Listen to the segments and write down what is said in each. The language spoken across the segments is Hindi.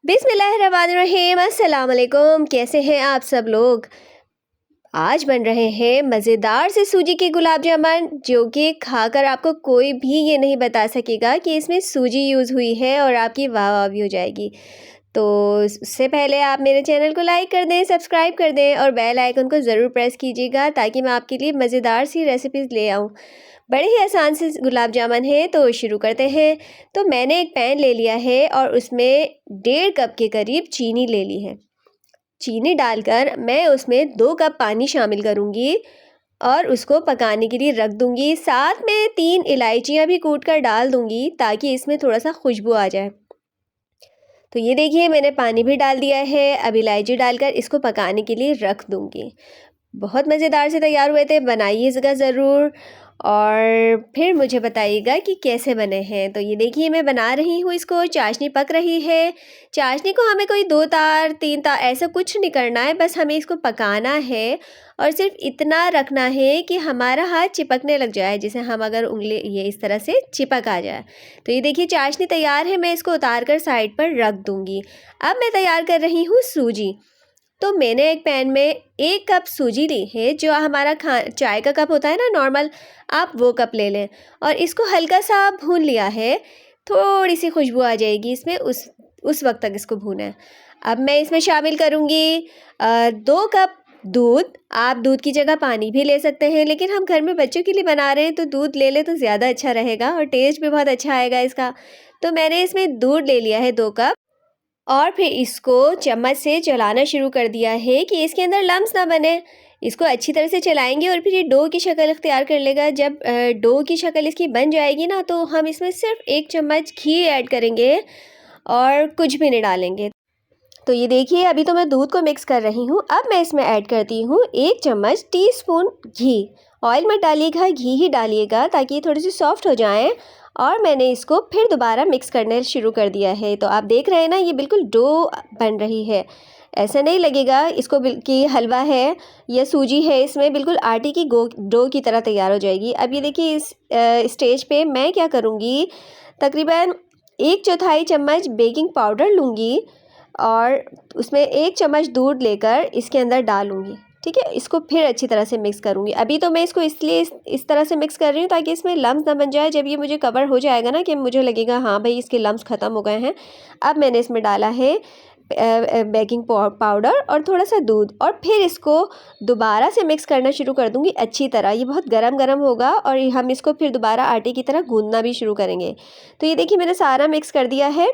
बिस्मिल्लाहिर्रहमानिर्रहीम। अस्सलाम वालेकुम। कैसे हैं आप सब लोग। आज बन रहे हैं मज़ेदार से सूजी के गुलाब जामुन, जो कि खाकर आपको कोई भी ये नहीं बता सकेगा कि इसमें सूजी यूज़ हुई है और आपकी वाह वाह भी हो जाएगी। तो उससे पहले आप मेरे चैनल को लाइक कर दें, सब्सक्राइब कर दें और बेल आइकन को ज़रूर प्रेस कीजिएगा ताकि मैं आपके लिए मज़ेदार सी रेसिपीज़ ले आऊँ। बड़े ही आसान से गुलाब जामुन है, तो शुरू करते हैं। तो मैंने एक पैन ले लिया है और उसमें 1.5 कप के करीब चीनी ले ली है। चीनी डालकर मैं उसमें 2 कप पानी शामिल करूँगी और उसको पकाने के लिए रख दूँगी। साथ में 3 इलायचियाँ भी कूट कर डाल दूँगी ताकि इसमें थोड़ा-सा खुशबू आ जाए। तो ये देखिए, मैंने पानी भी डाल दिया है। अब इलायची डालकर इसको पकाने के लिए रख दूँगी। बहुत मज़ेदार से तैयार हुए थे, बनाइएगा ज़रूर और फिर मुझे बताइएगा कि कैसे बने हैं। तो ये देखिए, मैं बना रही हूँ इसको, चाशनी पक रही है। चाशनी को हमें कोई 2 तार 3 तार ऐसा कुछ नहीं करना है, बस हमें इसको पकाना है और सिर्फ इतना रखना है कि हमारा हाथ चिपकने लग जाए, जैसे हम अगर उंगली ये इस तरह से चिपक आ जाए। तो ये देखिए, चाशनी तैयार है, मैं इसको उतार कर साइड पर रख दूँगी। अब मैं तैयार कर रही हूँ सूजी। तो मैंने एक पैन में 1 कप सूजी ली है, जो हमारा चाय का कप होता है ना नॉर्मल, आप वो कप ले लें और इसको हल्का सा भून लिया है। थोड़ी सी खुशबू आ जाएगी इसमें, उस वक्त तक इसको भूना है। अब मैं इसमें शामिल करूँगी 2 कप दूध। आप दूध की जगह पानी भी ले सकते हैं, लेकिन हम घर में बच्चों के लिए बना रहे हैं तो दूध ले लें तो ज़्यादा अच्छा रहेगा और टेस्ट भी बहुत अच्छा आएगा इसका। तो मैंने इसमें दूध ले लिया है 2 कप और फिर इसको चम्मच से चलाना शुरू कर दिया है कि इसके अंदर लम्स ना बने। इसको अच्छी तरह से चलाएंगे और फिर ये डो की शक्ल इख्तियार कर लेगा। जब डो की शक्ल इसकी बन जाएगी ना, तो हम इसमें सिर्फ 1 चम्मच घी ऐड करेंगे और कुछ भी नहीं डालेंगे। तो ये देखिए, अभी तो मैं दूध को मिक्स कर रही हूँ। अब मैं इसमें ऐड करती हूँ 1 चम्मच टीस्पून घी। ऑयल मत डालिएगा, घी ही डालिएगा ताकि ये थोड़ी सी सॉफ्ट हो जाएं। और मैंने इसको फिर दोबारा मिक्स करने शुरू कर दिया है। तो आप देख रहे हैं ना, ये बिल्कुल डो बन रही है। ऐसा नहीं लगेगा इसको कि हलवा है या सूजी है, इसमें बिल्कुल आटे की डो की तरह तैयार हो जाएगी। अब ये देखिए, इस स्टेज पे मैं क्या करूँगी, तकरीबन 1/4 चम्मच बेकिंग पाउडर लूँगी और उसमें 1 चम्मच दूध लेकर इसके अंदर डालूँगी। ठीक है, इसको फिर अच्छी तरह से मिक्स करूँगी। अभी तो मैं इसको इसलिए इस तरह से मिक्स कर रही हूँ ताकि इसमें लम्स ना बन जाए। जब ये मुझे कवर हो जाएगा ना, कि मुझे लगेगा हाँ भाई इसके लम्स ख़त्म हो गए हैं, अब मैंने इसमें डाला है बेकिंग पाउडर और थोड़ा सा दूध और फिर इसको दोबारा से मिक्स करना शुरू कर दूँगी अच्छी तरह। ये बहुत गरम गरम होगा और हम इसको फिर दोबारा आटे की तरह गूँथना भी शुरू करेंगे। तो ये देखिए, मैंने सारा मिक्स कर दिया है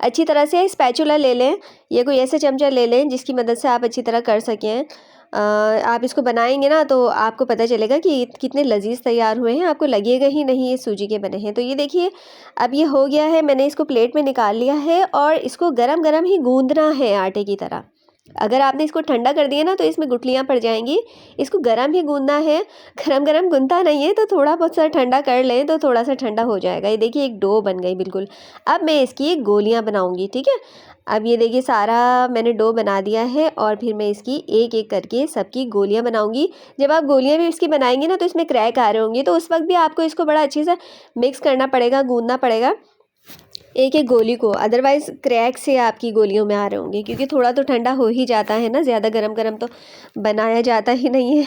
अच्छी तरह से। स्पैचुला ले लें, ये कोई ऐसे चमचा ले लें जिसकी मदद से आप अच्छी तरह कर सकें। आप इसको बनाएंगे ना तो आपको पता चलेगा कि कितने लजीज तैयार हुए हैं, आपको लगेगा ही नहीं ये सूजी के बने हैं। तो ये देखिए, अब ये हो गया है, मैंने इसको प्लेट में निकाल लिया है और इसको गरम गरम ही गूंदना है आटे की तरह। अगर आपने इसको ठंडा कर दिया ना तो इसमें गुठलियाँ पड़ जाएंगी। इसको गरम ही गूंदना है, गरम गरम गूंदता नहीं है। तो थोड़ा बहुत सा ठंडा कर लें तो थोड़ा सा ठंडा हो जाएगा। ये देखिए, एक डो बन गई बिल्कुल। अब मैं इसकी गोलियां बनाऊंगी। ठीक है, अब ये देखिए, सारा मैंने डो बना दिया है और फिर मैं इसकी एक एक करके सबकी गोलियां बनाऊंगी। जब आप गोलियां भी इसकी बनाएंगे ना तो इसमें क्रैक आ रहे होंगे, तो उस वक्त भी आपको इसको बड़ा अच्छे से मिक्स करना पड़ेगा, गूंदना पड़ेगा एक एक गोली को, अदरवाइज़ क्रैक से आपकी गोलियों में आ रहे होंगे, क्योंकि थोड़ा तो ठंडा हो ही जाता है ना, ज़्यादा गरम गरम तो बनाया जाता ही नहीं है।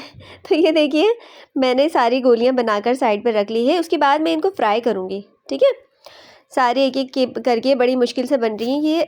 तो ये देखिए, मैंने सारी गोलियां बनाकर साइड पर रख ली है। उसके बाद मैं इनको फ्राई करूँगी। ठीक है, सारे एक एक के करके बड़ी मुश्किल से बन रही हैं ये।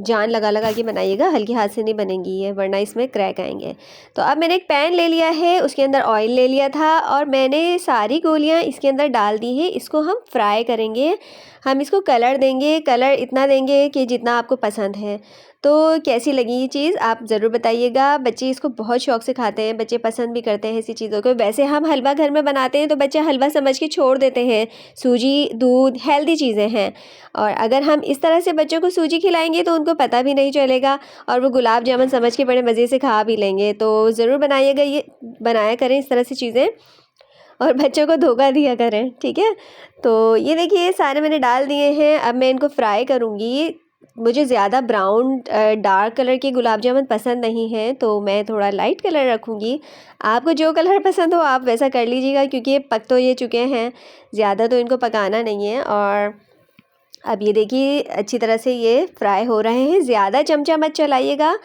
जान लगा लगा के बनाइएगा, हल्के हाथ से नहीं बनेंगी ये, वरना इसमें क्रैक आएंगे। तो अब मैंने एक पैन ले लिया है, उसके अंदर ऑयल ले लिया था और मैंने सारी गोलियां इसके अंदर डाल दी है। इसको हम फ्राई करेंगे। हम इसको कलर देंगे, कलर इतना देंगे कि जितना आपको पसंद है। तो कैसी लगी ये चीज़ आप ज़रूर बताइएगा। बच्चे इसको बहुत शौक़ से खाते हैं, बच्चे पसंद भी करते हैं ऐसी चीज़ों को। वैसे हम हलवा घर में बनाते हैं तो बच्चे हलवा समझ के छोड़ देते हैं। सूजी, दूध हेल्दी चीज़ें हैं और अगर हम इस तरह से बच्चों को सूजी खिलाएंगे तो उनको पता भी नहीं चलेगा और वो गुलाब जामुन समझ के बड़े मज़े से खा भी लेंगे। तो ज़रूर बनाइएगा, ये बनाया करें इस तरह से चीज़ें और बच्चों को धोखा दिया करें। ठीक है, तो ये देखिए, सारे मैंने डाल दिए हैं। अब मैं इनको फ्राई करूँगी। मुझे ज़्यादा ब्राउन डार्क कलर के गुलाब जामुन पसंद नहीं है, तो मैं थोड़ा लाइट कलर रखूँगी। आपको जो कलर पसंद हो आप वैसा कर लीजिएगा, क्योंकि ये पक तो ये चुके हैं, ज़्यादा तो इनको पकाना नहीं है। और अब ये देखिए अच्छी तरह से ये फ्राई हो रहे हैं। ज़्यादा चमचा मत चलाइएगा,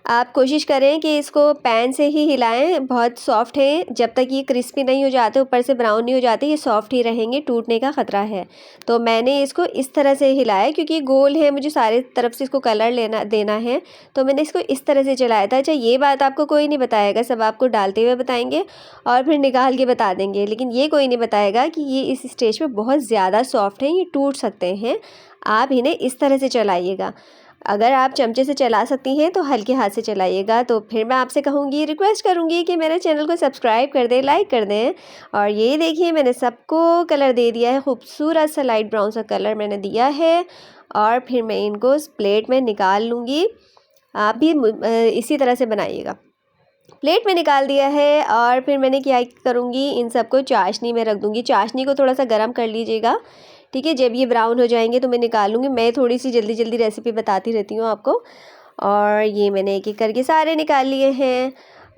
आप कोशिश करें कि इसको पैन से ही हिलाएं। बहुत सॉफ्ट है, जब तक ये क्रिस्पी नहीं हो जाते, ऊपर से ब्राउन नहीं हो जाते, ये सॉफ्ट ही रहेंगे, टूटने का ख़तरा है। तो मैंने इसको इस तरह से हिलाया क्योंकि गोल है, मुझे सारे तरफ से इसको कलर देना है, तो मैंने इसको इस तरह से चलाया था। अच्छा, ये बात आपको कोई नहीं बताएगा, सब आपको डालते हुए बताएंगे और फिर निकाल के बता देंगे, लेकिन ये कोई नहीं बताएगा कि ये इस स्टेज पर बहुत ज़्यादा सॉफ्ट हैं, ये टूट सकते हैं। आप इन्हें इस तरह से चलाइएगा। अगर आप चमचे से चला सकती हैं तो हल्के हाथ से चलाइएगा। तो फिर मैं आपसे कहूँगी, रिक्वेस्ट करूँगी कि मेरे चैनल को सब्सक्राइब कर दें, लाइक कर दें। और ये देखिए मैंने सबको कलर दे दिया है, खूबसूरत सा लाइट ब्राउन सा कलर मैंने दिया है। और फिर मैं इनको इस प्लेट में निकाल लूँगी। आप भी इसी तरह से बनाइएगा। प्लेट में निकाल दिया है और फिर मैंने क्या करूँगी, इन सबको चाशनी में रख दूँगी। चाशनी को थोड़ा सा गर्म कर लीजिएगा, ठीक है। जब ये ब्राउन हो जाएंगे तो मैं निकालूंगी। मैं थोड़ी सी जल्दी जल्दी रेसिपी बताती रहती हूँ आपको। और ये मैंने एक एक करके सारे निकाल लिए हैं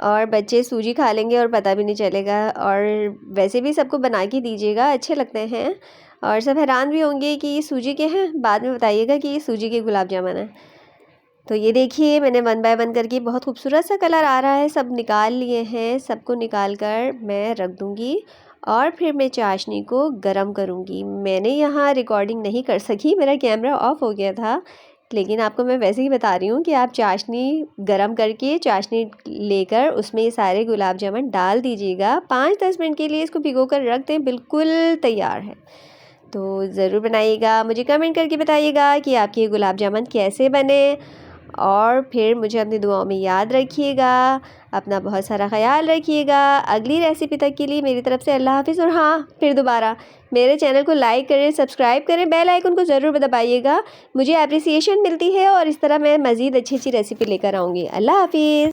और बच्चे सूजी खा लेंगे और पता भी नहीं चलेगा। और वैसे भी सबको बना के दीजिएगा, अच्छे लगते हैं। और सब हैरान भी होंगे कि ये सूजी के हैं, बाद में बताइएगा कि ये सूजी के गुलाब जामुन है। तो ये देखिए मैंने 1 बाय 1 करके बहुत खूबसूरत सा कलर आ रहा है, सब निकाल लिए हैं। सबको निकाल कर मैं रख दूँगी और फिर मैं चाशनी को गरम करूँगी। मैंने यहाँ रिकॉर्डिंग नहीं कर सकी, मेरा कैमरा ऑफ हो गया था, लेकिन आपको मैं वैसे ही बता रही हूँ कि आप चाशनी गरम करके चाशनी लेकर उसमें ये सारे गुलाब जामुन डाल दीजिएगा। 5-10 मिनट के लिए इसको भिगो कर रख दें, बिल्कुल तैयार है। तो ज़रूर बनाइएगा, मुझे कमेंट करके बताइएगा कि आपके ये गुलाब जामुन कैसे बने। और फिर मुझे अपनी दुआओं में याद रखिएगा, अपना बहुत सारा ख्याल रखिएगा। अगली रेसिपी तक के लिए मेरी तरफ से अल्लाह हाफ़िज़। और हाँ, फिर दोबारा मेरे चैनल को लाइक करें, सब्सक्राइब करें, बेल आइकन को ज़रूर दबाइएगा, मुझे अप्रिसिएशन मिलती है और इस तरह मैं मज़ीद अच्छी अच्छी रेसिपी लेकर आऊँगी। अल्लाह हाफ़िज़।